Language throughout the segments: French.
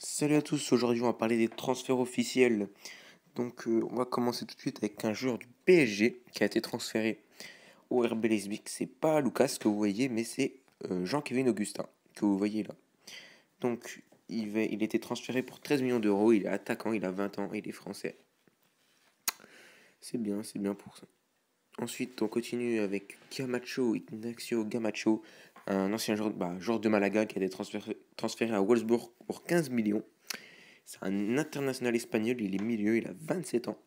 Salut à tous, aujourd'hui on va parler des transferts officiels. On va commencer tout de suite avec un joueur du PSG qui a été transféré au RB Leipzig. C'est pas Lucas que vous voyez, mais c'est Jean-Kévin Augustin que vous voyez là. Il a été transféré pour 13 millions d'euros, il est attaquant, il a 20 ans, il est français. C'est bien pour ça. Ensuite on continue avec Ignacio Gamacho, un ancien joueur de Malaga qui a été transféré à Wolfsburg pour 15 millions. C'est un international espagnol, il est milieu, il a 27 ans.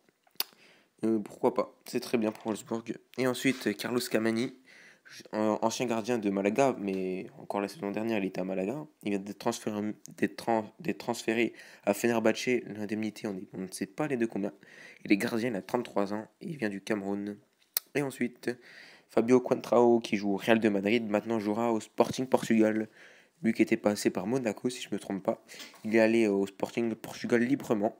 Pourquoi pas, c'est très bien pour Wolfsburg. Et ensuite, Carlos Camani, ancien gardien de Malaga, mais encore la saison dernière, il était à Malaga. Il vient d'être transféré à Fenerbahçe, l'indemnité, on ne sait pas les deux combien. Il est gardien, il a 33 ans, et il vient du Cameroun. Et ensuite, Fabio Contrao, qui joue au Real de Madrid, maintenant jouera au Sporting Portugal. Lui qui était passé par Monaco, si je ne me trompe pas. Il est allé au Sporting Portugal librement.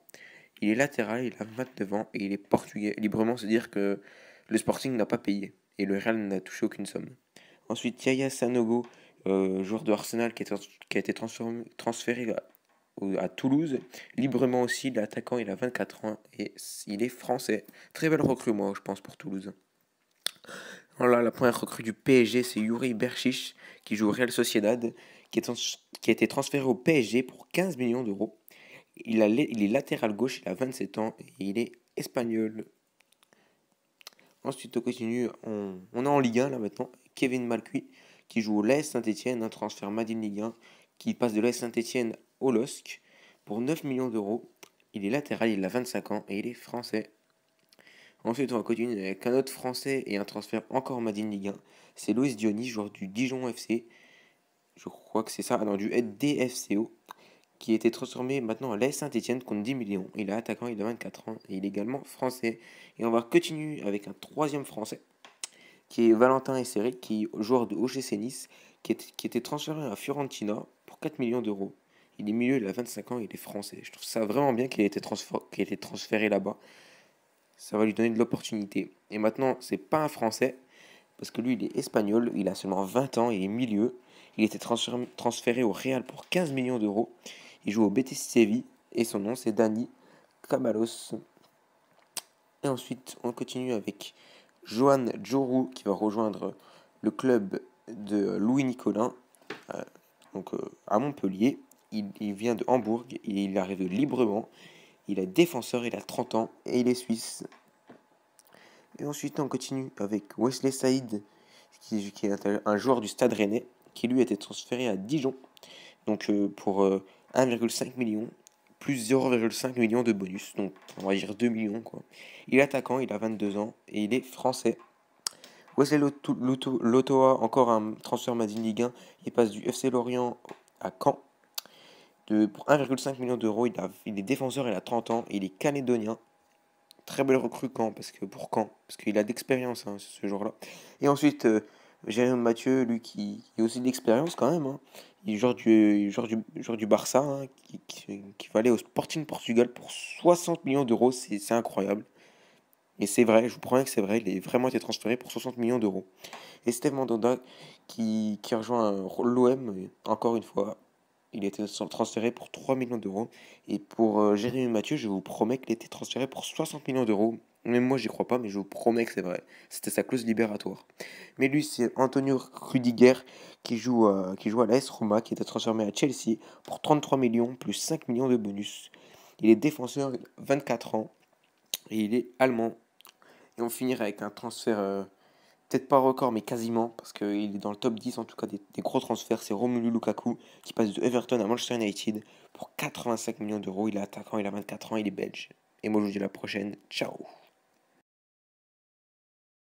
Il est latéral, il a 29 ans et il est portugais. Librement, c'est-à-dire que le Sporting n'a pas payé et le Real n'a touché aucune somme. Ensuite, Yaya Sanogo, joueur de Arsenal qui a été transféré à Toulouse. Librement aussi, il est attaquant, il a 24 ans et il est français. Très belle recrue, moi, je pense, pour Toulouse. Voilà, la première recrue du PSG, c'est Yuri Berchiche, qui joue au Real Sociedad, qui a été transféré au PSG pour 15 millions d'euros. Il est latéral gauche, il a 27 ans et il est espagnol. Ensuite, on continue, on est en Ligue 1 là maintenant. Kevin Malcuit, qui joue au l'AS Saint-Etienne, un transfert Made in Ligue 1, qui passe de l'AS Saint-Etienne au LOSC pour 9 millions d'euros. Il est latéral, il a 25 ans et il est français. Ensuite, on va continuer avec un autre français et un transfert encore Made in Ligue 1. C'est Loïs Diony, joueur du Dijon FC. Je crois que c'est ça, non, du DFCO, qui a été transformé maintenant à l'AS Saint-Etienne contre 10 millions. Il est attaquant, il a 24 ans et il est également français. Et on va continuer avec un troisième français, qui est Valentin Esseric, qui est joueur de OGC Nice, qui était transféré à Fiorentina pour 4 millions d'euros. Il est milieu, il a 25 ans, il est français. Je trouve ça vraiment bien qu'il ait été transféré là-bas. Ça va lui donner de l'opportunité. Et maintenant, c'est pas un français, parce que lui, il est espagnol, il a seulement 20 ans, il est milieu. Il était transféré au Real pour 15 millions d'euros. Il joue au Betis Séville et son nom c'est Dani Caballos. Et ensuite, on continue avec Johan Djourou qui va rejoindre le club de Louis Nicolin euh, à Montpellier. Il vient de Hambourg, il arrive librement. Il est défenseur, il a 30 ans et il est suisse. Et ensuite, on continue avec Wesley Saïd, qui est un joueur du Stade Rennais, qui lui a été transféré à Dijon, pour 1,5 million, plus 0,5 million de bonus, donc on va dire 2 millions quoi. Il est attaquant, il a 22 ans et il est français. Wesley Lotoa, encore un transfert Made in Ligue 1, il passe du FC Lorient à Caen. Pour 1,5 million d'euros, il est défenseur, il a 30 ans, et il est calédonien. Très belle recrue pour Caen, parce qu'il a d'expérience hein, ce jour-là. Et ensuite, Jérôme Mathieu, lui qui a aussi de l'expérience quand même. Hein. Il genre du Barça, hein, qui va aller au Sporting Portugal pour 60 millions d'euros. C'est incroyable. Et c'est vrai, je vous promets que c'est vrai, il a vraiment été transféré pour 60 millions d'euros. Et Steve Mandanda qui rejoint l'OM, encore une fois. Il a été transféré pour 3 millions d'euros. Et pour Jérémy Mathieu, je vous promets qu'il a été transféré pour 60 millions d'euros. Même moi, j'y crois pas, mais je vous promets que c'est vrai. C'était sa clause libératoire. Mais lui, c'est Antonio Rudiger qui joue à l'AS Roma, qui a été transféré à Chelsea pour 33 millions plus 5 millions de bonus. Il est défenseur, 24 ans, et il est allemand. Et on finira avec un transfert, peut-être pas record, mais quasiment, parce qu'il est dans le top 10 en tout cas des gros transferts. C'est Romelu Lukaku qui passe de Everton à Manchester United pour 85 millions d'euros. Il est attaquant, il a 24 ans, il est belge. Et moi je vous dis à la prochaine. Ciao.